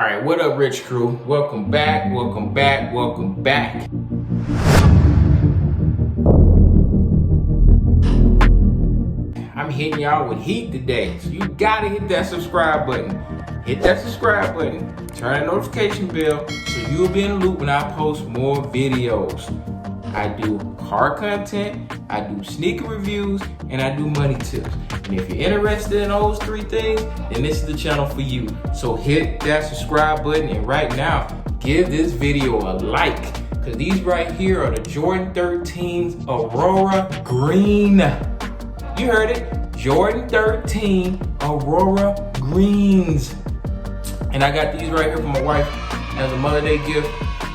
All right, what up, Rich Crew? Welcome back. I'm hitting y'all with heat today, so you gotta hit that subscribe button. Hit that subscribe button, turn the notification bell, so you'll be in the loop when I post more videos. I do car content, I do sneaker reviews, and I do money tips. And if you're interested in those three things, then this is the channel for you. So hit that subscribe button, and right now, give this video a like, because these right here are the Jordan 13s Aurora Green. You heard it, Jordan 13 Aurora Greens. And I got these right here for my wife as a Mother's Day gift.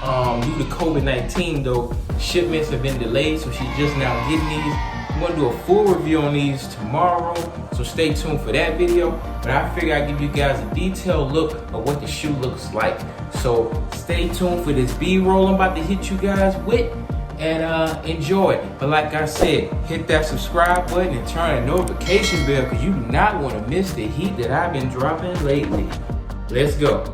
Due to COVID-19 though, shipments have been delayed, so she's just now getting these. I'm gonna do a full review on these tomorrow, so stay tuned for that video. But I figure I'd give you guys a detailed look of what the shoe looks like. So stay tuned for this B-roll I'm about to hit you guys with, and enjoy it. But like I said, hit that subscribe button and turn the notification bell, because you do not want to miss the heat that I've been dropping lately. Let's go.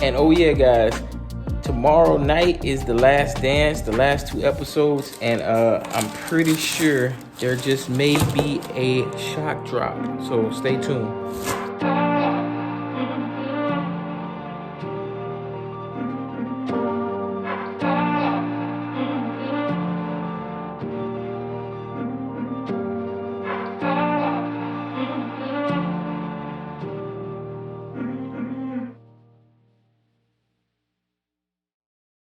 And oh yeah, guys, tomorrow night is the last dance, the last 2 episodes, and I'm pretty sure there just may be a shock drop, so stay tuned.